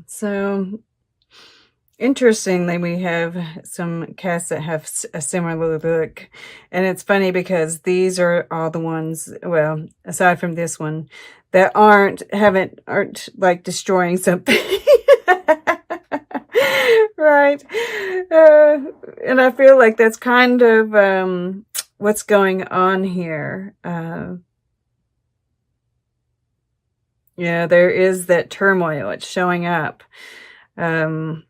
So, interestingly, we have some cats that have a similar look. And it's funny because these are all the ones, well, aside from this one, that aren't like destroying something. Right. Uh, and I feel like that's kind of what's going on here. Yeah, there is that turmoil. It's showing up. Um,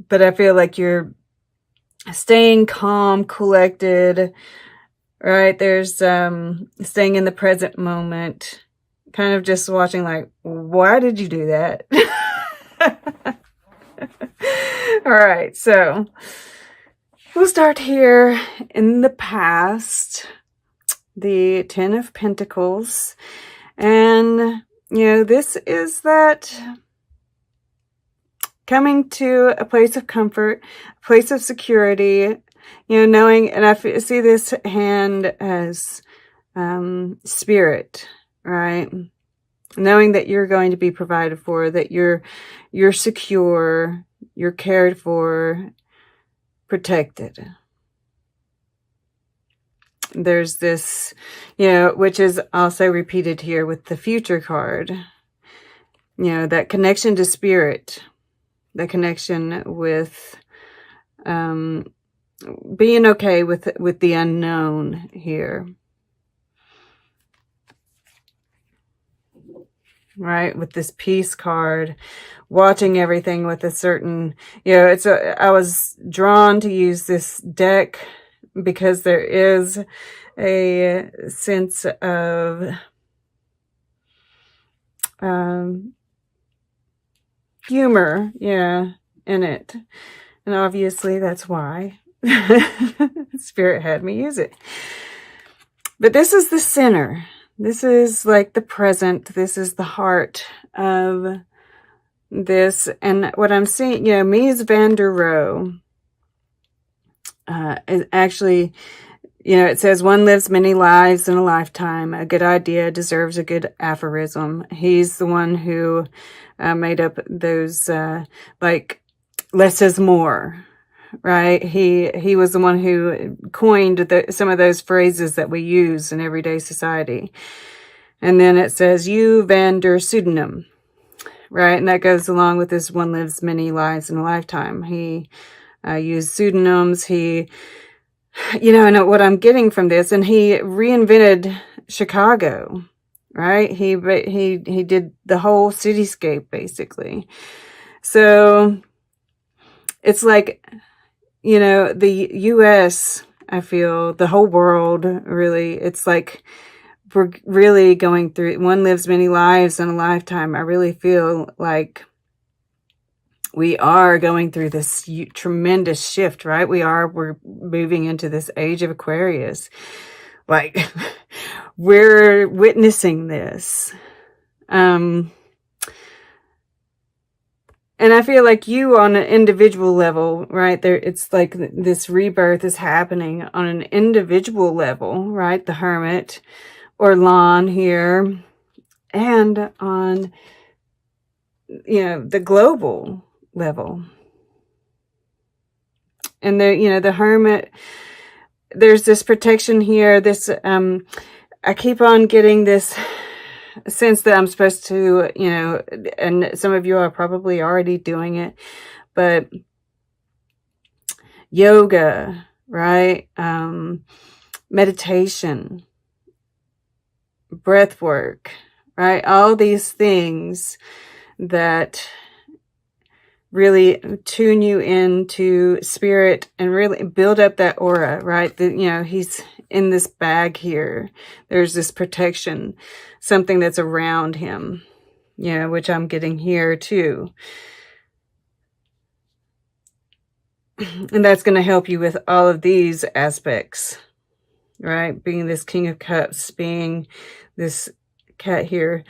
but I feel like you're staying calm, collected, right? There's staying in the present moment, kind of just watching like, why did you do that? All right, so we'll start here in the past, the Ten of Pentacles. And, this is that coming to a place of comfort, a place of security, knowing, and I see this hand as spirit, right? Knowing that you're going to be provided for, that you're secure, you're cared for, protected. There's this, which is also repeated here with the Future card. That connection to spirit, the connection with being okay with the unknown here. Right, with this peace card, watching everything with a certain, I was drawn to use this deck because there is a sense of humor, in it. And obviously that's why Spirit had me use it. But this is the center. This is like the present. This is the heart of this. And what I'm seeing, Mies van der Rohe, is actually, it says one lives many lives in a lifetime. A good idea deserves a good aphorism. He's the one who made up those, like, less is more. Right? He was the one who coined some of those phrases that we use in everyday society. And then it says, you van der pseudonym, right? And that goes along with this one lives many lives in a lifetime. He used pseudonyms. He, and what I'm getting from this, and he reinvented Chicago, right? He did the whole cityscape, basically. So it's like, the U.S., I feel, the whole world, really, it's like we're really going through, one lives many lives in a lifetime. I really feel like we are going through this tremendous shift, right? We're moving into this age of Aquarius. Like, we're witnessing this. And I feel like you on an individual level, right? It's like this rebirth is happening on an individual level, right? The Hermit or Lon here. And on, the global level. And the Hermit, there's this protection here. This, I keep on getting this sense that I'm supposed to, and some of you are probably already doing it, but yoga, right? Meditation, breath work, right? All these things that really tune you into spirit and really build up that aura, right? He's in this bag here. There's this protection, something that's around him, which I'm getting here too. And that's going to help you with all of these aspects, right? Being this King of Cups, being this cat here,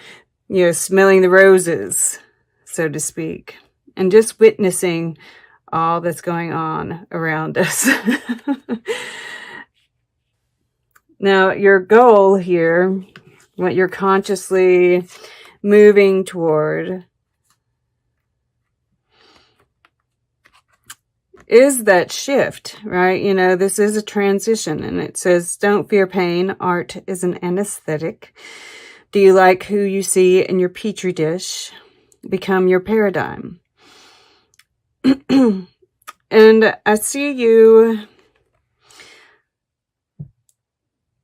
smelling the roses, so to speak. And just witnessing all that's going on around us. Now, your goal here, what you're consciously moving toward, is that shift, right? You know, this is a transition, and it says, don't fear pain. Art is an anesthetic. Do you like who you see in your petri dish? Become your paradigm. And I see you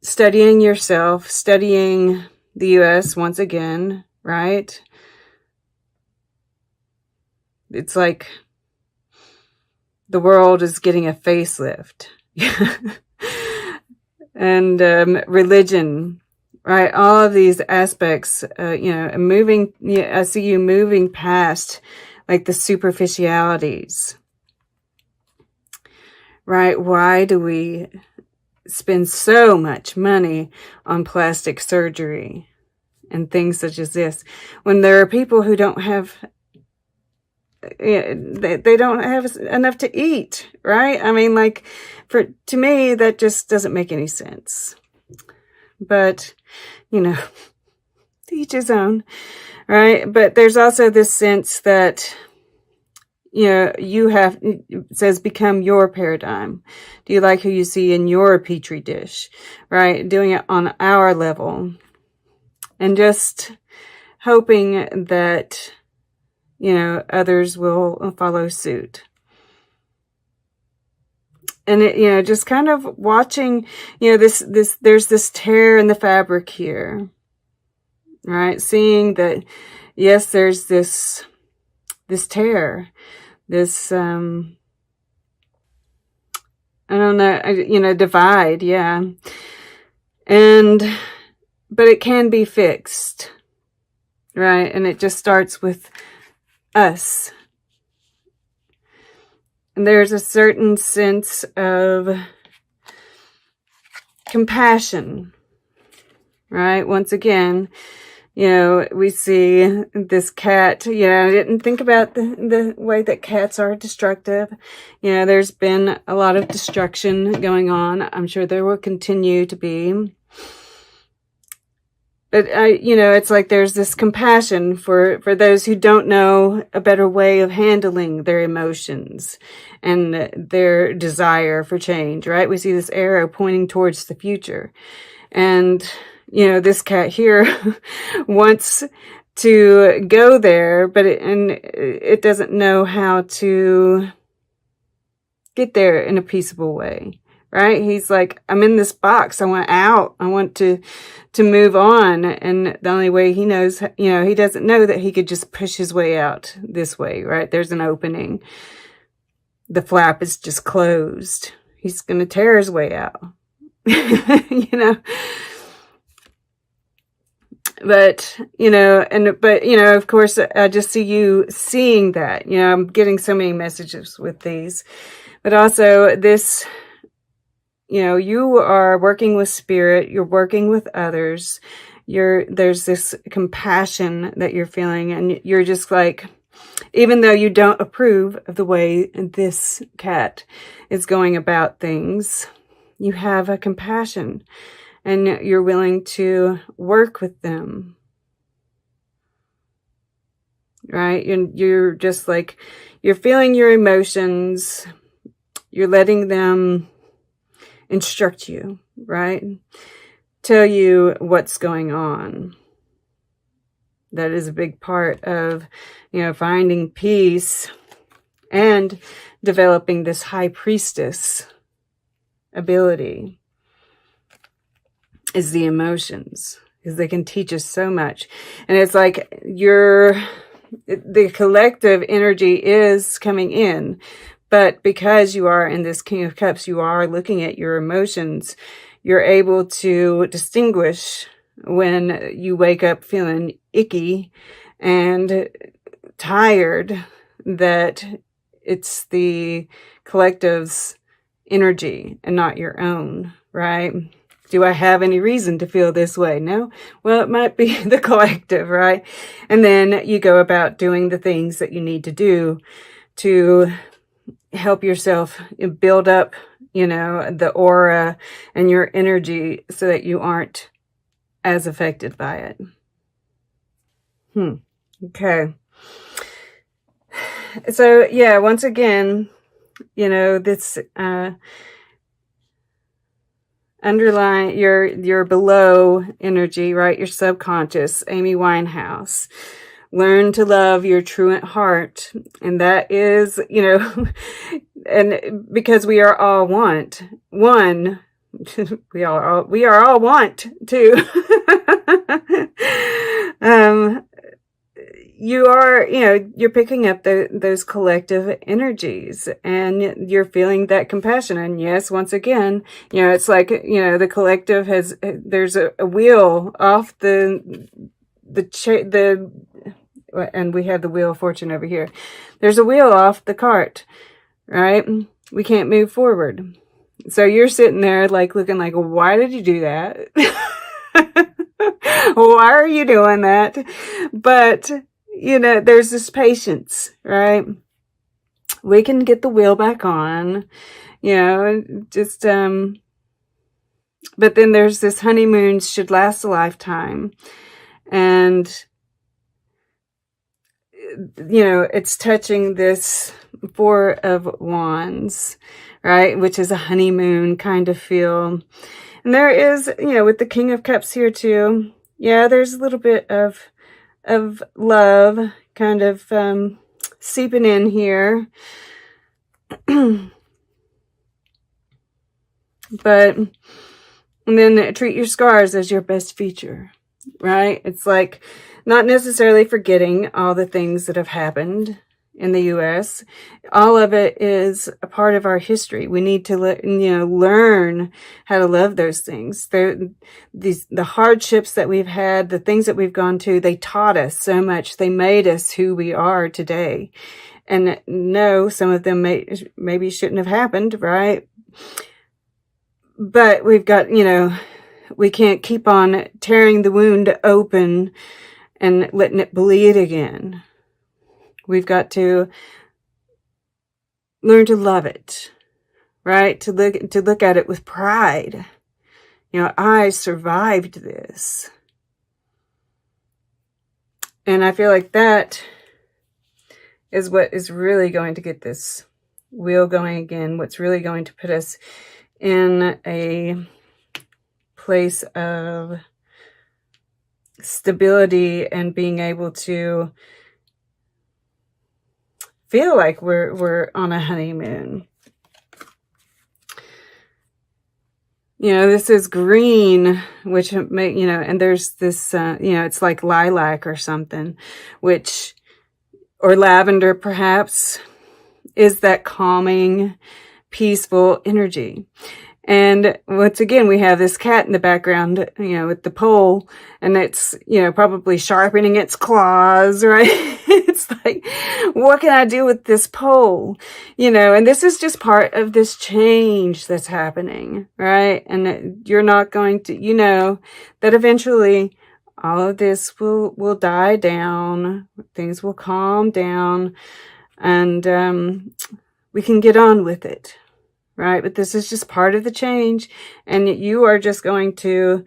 studying yourself, studying the U.S. once again, right? It's like the world is getting a facelift. And religion, right? All of these aspects, you know, moving, I see you moving past like the superficialities, right? Why do we spend so much money on plastic surgery and things such as this when there are people who don't have, they don't have enough to eat, right? I mean, like, to me, that just doesn't make any sense. But, you know, to each his own, right? But there's also this sense that, you know, it says become your paradigm. Do you like who you see in your petri dish, right? Doing it on our level and just hoping that, you know, others will follow suit. And it, you know, just kind of watching, you know, there's this tear in the fabric here, right? Seeing that, yes, there's this tear, this, I don't know, you know, divide. Yeah. But it can be fixed, right? And it just starts with us. And there's a certain sense of compassion, right? Once again, you know, we see this cat. You know, I didn't think about the way that cats are destructive. You know, there's been a lot of destruction going on. I'm sure there will continue to be. But you know, it's like there's this compassion for those who don't know a better way of handling their emotions and their desire for change, right? We see this arrow pointing towards the future. And, you know, this cat here wants to go there, but it doesn't know how to get there in a peaceable way. Right? He's like, I'm in this box. I want out. I want to move on. And the only way he knows, you know, he doesn't know that he could just push his way out this way, right? There's an opening. The flap is just closed. He's going to tear his way out, you know? But, you know, but, you know, of course, I just see you seeing that, you know, I'm getting so many messages with these, but also this, you know, you are working with spirit, you're working with others, there's this compassion that you're feeling, and you're just like, even though you don't approve of the way this cat is going about things, you have a compassion and you're willing to work with them, right? You're just like, you're feeling your emotions, you're letting them instruct you, right? Tell you what's going on. That is a big part of, you know, finding peace and developing this high priestess ability is the emotions, because they can teach us so much. And it's like the collective energy is coming in, but because you are in this King of Cups, you are looking at your emotions. You're able to distinguish when you wake up feeling icky and tired, that it's the collective's energy and not your own, right? Do I have any reason to feel this way? No? Well, it might be the collective, right? And then you go about doing the things that you need to do to help yourself build up, you know, the aura and your energy so that you aren't as affected by it. Okay. So, yeah, once again, You know, this underlying your below energy, right? Your subconscious, Amy Winehouse. Learn to love your truant heart. And that is, you know, and because we are all one, we are all want to. You are, you know, you're picking up those collective energies, and you're feeling that compassion. And yes, once again, you know, it's like, you know, the collective has, there's a wheel off and we have the wheel of fortune over here. There's a wheel off the cart, right? We can't move forward. So you're sitting there like looking like, why did you do that? Why are you doing that? But, you know, there's this patience, right? We can get the wheel back on, you know, just, but then there's this honeymoon should last a lifetime. And, you know, it's touching this Four of Wands, right? Which is a honeymoon kind of feel. And there is, you know, with the King of Cups here too. Yeah, there's a little bit of love kind of seeping in here. But, and then treat your scars as your best feature, right? It's like not necessarily forgetting all the things that have happened in the U.S. All of it is a part of our history. We need to, learn how to love those things. The hardships that we've had, the things that we've gone to, they taught us so much. They made us who we are today. And no, some of them maybe shouldn't have happened, right? But we've got, we can't keep on tearing the wound open and letting it bleed again. We've got to learn to love it, right? To look at it with pride. I survived this. And I feel like that is what is really going to get this wheel going again. What's really going to put us in a place of stability and being able to feel like we're on a honeymoon. This is green, which may, and there's this, it's like lilac or something, or lavender perhaps, is that calming, peaceful energy. And once again, we have this cat in the background, with the pole, and it's, probably sharpening its claws, right? It's like, what can I do with this pole? And this is just part of this change that's happening, right? And you're not going to, that eventually all of this will die down, things will calm down, and we can get on with it. Right? But this is just part of the change. And you are just going to,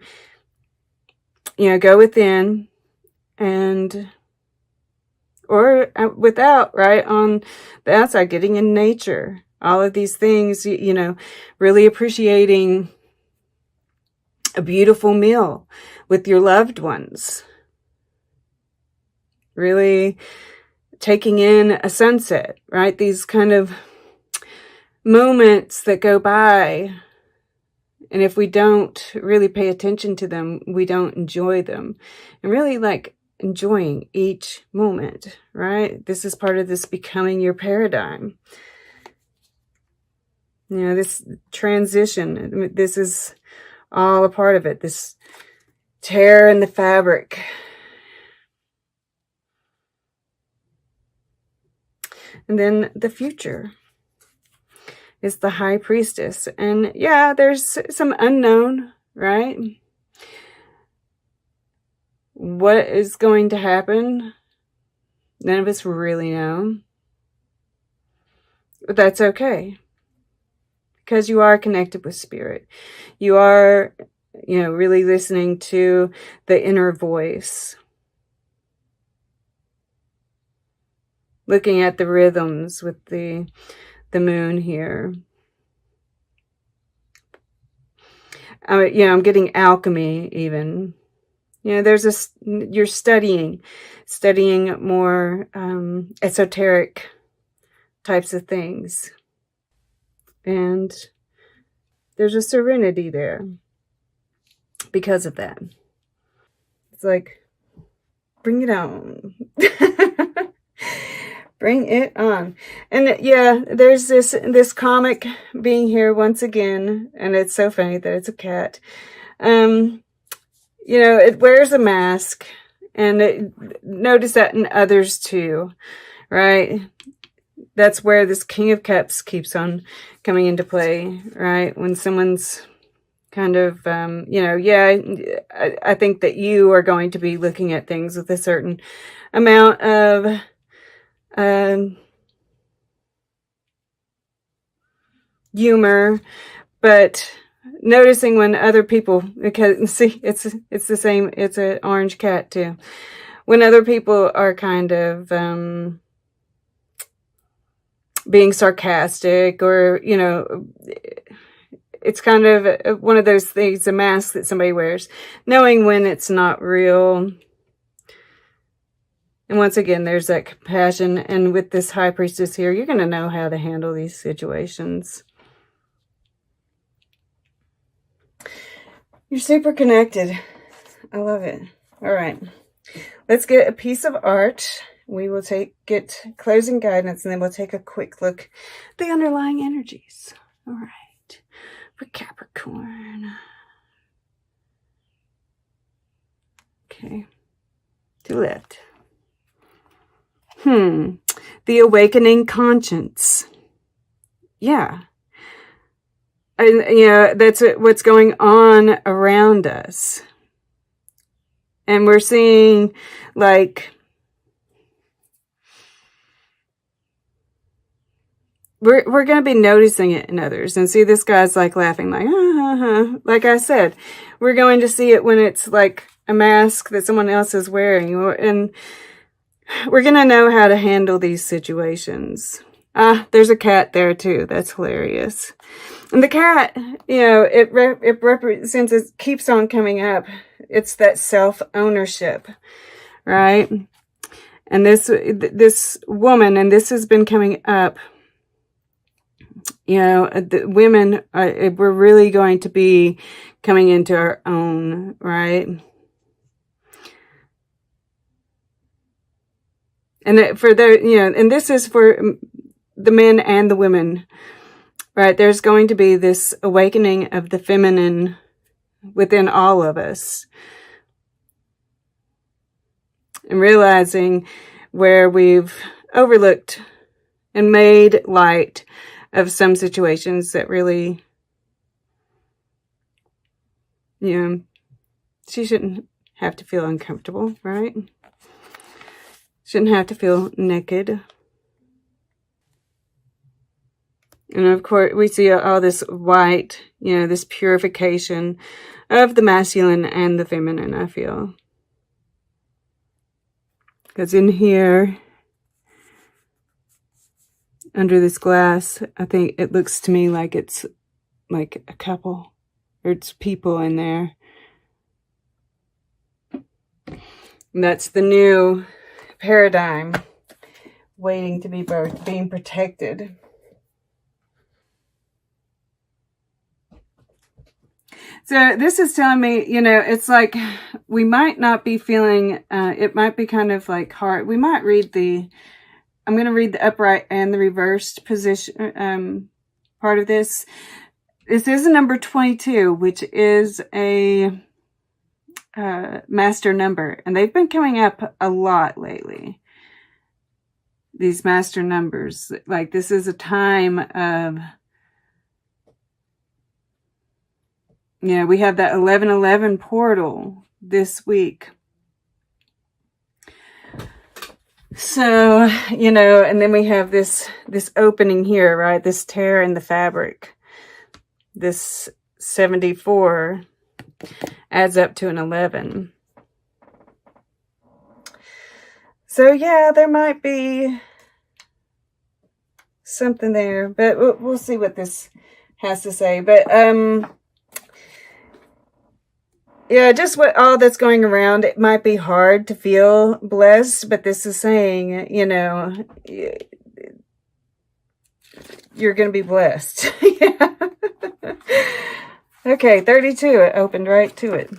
go within or without, right? On the outside, getting in nature, all of these things, really appreciating a beautiful meal with your loved ones. Really taking in a sunset, right? These kind of moments that go by, and if we don't really pay attention to them, we don't enjoy them. And really enjoying each moment, right? This is part of this becoming your paradigm. This transition, this is all a part of it. This tear in the fabric. And then the future is the High Priestess. And yeah, there's some unknown, right? What is going to happen? None of us really know. But that's okay. Because you are connected with spirit. You are, really listening to the inner voice. Looking at the rhythms with the the moon here. I'm getting alchemy even. There's this, you're studying more esoteric types of things. And there's a serenity there because of that. It's like, bring it on. Bring it on. And yeah, there's this comic being here once again, and it's so funny that it's a cat. It wears a mask, and notice that in others too, right? That's where this King of Cups keeps on coming into play, right? When someone's kind of, I think that you are going to be looking at things with a certain amount of humor, but noticing when other people, because see, it's the same, it's an orange cat too. When other people are kind of being sarcastic, or it's kind of one of those things, a mask that somebody wears, knowing when it's not real. And once again, there's that compassion. And with this High Priestess here, you're going to know how to handle these situations. You're super connected. I love it. All right. Let's get a piece of art. We will get closing guidance, and then we'll take a quick look at the underlying energies. All right. For Capricorn. Okay. To left. The awakening conscience. Yeah. And, that's what's going on around us. And we're seeing, like, we're going to be noticing it in others. And see, this guy's like laughing, like, like I said, we're going to see it when it's like a mask that someone else is wearing. And we're going to know how to handle these situations. There's a cat there too. That's hilarious. And the cat, it represents, it keeps on coming up. It's that self-ownership, right? And this woman, and this has been coming up, the women, we're really going to be coming into our own, right? And and this is for the men and the women, right? There's going to be this awakening of the feminine within all of us. And realizing where we've overlooked and made light of some situations that really, she shouldn't have to feel uncomfortable, right? Shouldn't have to feel naked. And of course, we see all this white, this purification of the masculine and the feminine, I feel. Because in here, under this glass, I think it looks to me like it's like a couple, or it's people in there. And that's the new paradigm waiting to be birthed, being protected. So this is telling me, it's like we might not be feeling, it might be kind of like hard. We might read I'm going to read the upright and the reversed position part of this. This is number 22, which is a master number. And they've been coming up a lot lately. These master numbers. Like, this is a time of... we have that 1111 portal this week. So, and then we have this opening here, right? This tear in the fabric. This 74 adds up to an 11. So, yeah, there might be something there, but we'll see what this has to say. But yeah, just what all that's going around, it might be hard to feel blessed, but this is saying, you know, you're going to be blessed. Yeah. Okay, 32, it opened right to it.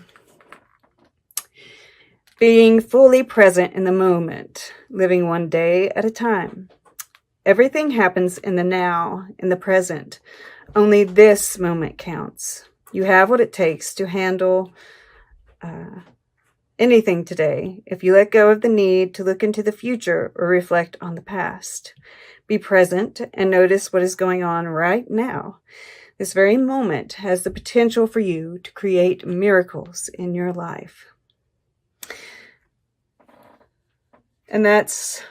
Being fully present in the moment, living one day at a time. Everything happens in the now, in the present. Only this moment counts. You have what it takes to handle anything today if you let go of the need to look into the future or reflect on the past. Be present and notice what is going on right now. This very moment has the potential for you to create miracles in your life. And that's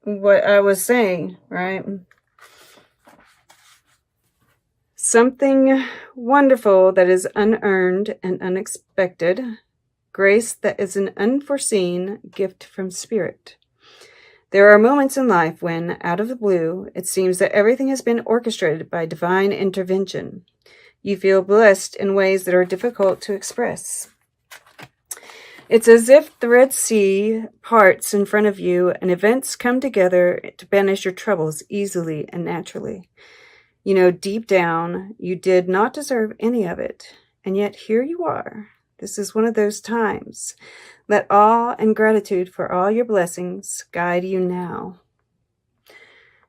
what I was saying, right? Something wonderful that is unearned and unexpected. Grace that is an unforeseen gift from Spirit. There are moments in life when, out of the blue, it seems that everything has been orchestrated by divine intervention. You feel blessed in ways that are difficult to express. It's as if the Red Sea parts in front of you and events come together to banish your troubles easily and naturally. You know, deep down, you did not deserve any of it, and yet here you are. This is one of those times. Let awe and gratitude for all your blessings guide you now.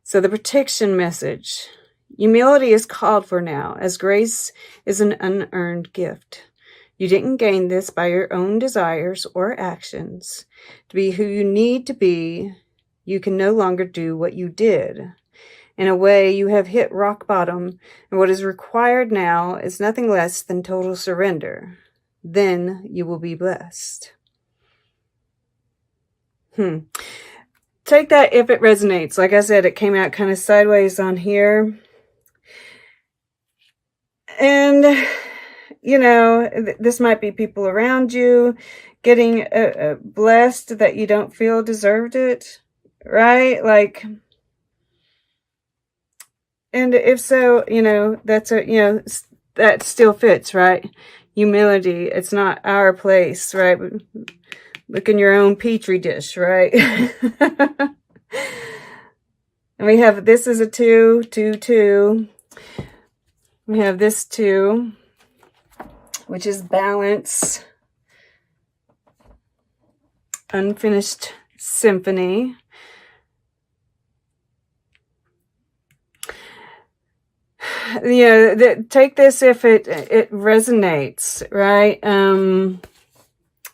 So the protection message. Humility is called for now, as grace is an unearned gift. You didn't gain this by your own desires or actions. To be who you need to be, you can no longer do what you did. In a way, you have hit rock bottom, and what is required now is nothing less than total surrender. Then you will be blessed. Take that if it resonates. Like I said, it came out kind of sideways on here. And, you know, this might be people around you getting blessed that you don't feel deserved it, right? Like, and if so, you know, that's a, you know, that still fits, right? Humility, it's not our place, right? Look in your own petri dish, right? And we have, this is a 2, 2, 2. We have this 2, which is balance. Unfinished symphony. You know, take this if it resonates, right?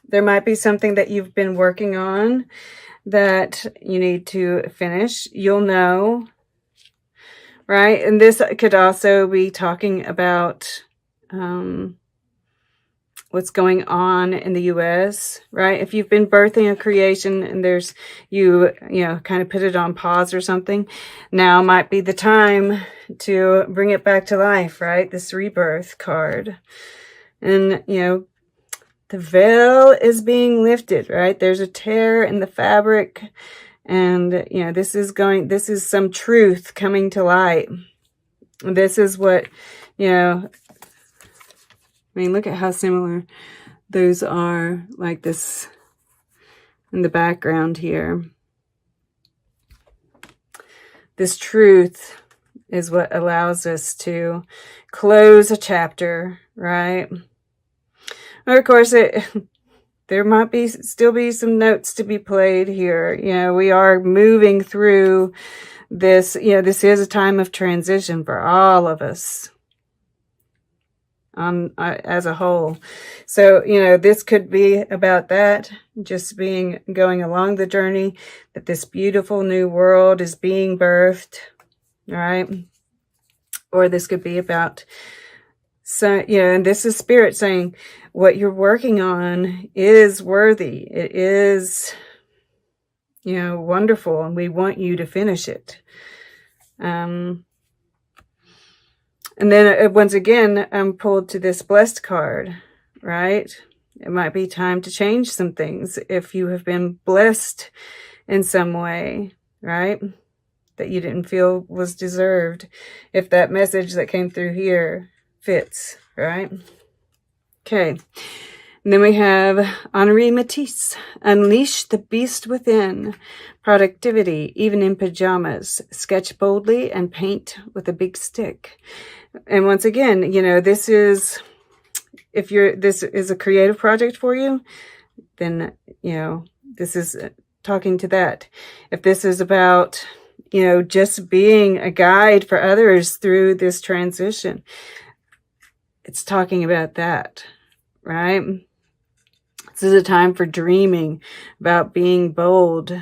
There might be something that you've been working on that you need to finish. You'll know, right? And this could also be talking about what's going on in the U.S., right? If you've been birthing a creation and there's, you know, kind of put it on pause or something, now might be the time to bring it back to life, right? This rebirth card. And, you know, the veil is being lifted, right? There's a tear in the fabric. And, you know, this is some truth coming to light. This is what, you know, I mean, look at how similar those are, like this in the background here. This truth is what allows us to close a chapter, right? Or of course, there might still be some notes to be played here. You know, we are moving through this. You know, this is a time of transition for all of us. As a whole. So, you know, this could be about that, just going along the journey, that this beautiful new world is being birthed, right? Or this could be about, so, you know, and this is Spirit saying what you're working on is worthy. It is, you know, wonderful, and we want you to finish it. And then once again, I'm pulled to this blessed card, right? It might be time to change some things if you have been blessed in some way, right? that you didn't feel was deserved. If that message that came through here fits, right? Okay. And then we have Henri Matisse. Unleash the beast within. Productivity, even in pajamas. Sketch boldly and paint with a big stick. And once again, you know, this is, if this is a creative project for you, then, you know, this is talking to that. If this is about, you know, just being a guide for others through this transition, it's talking about that, right? This is a time for dreaming, about being bold,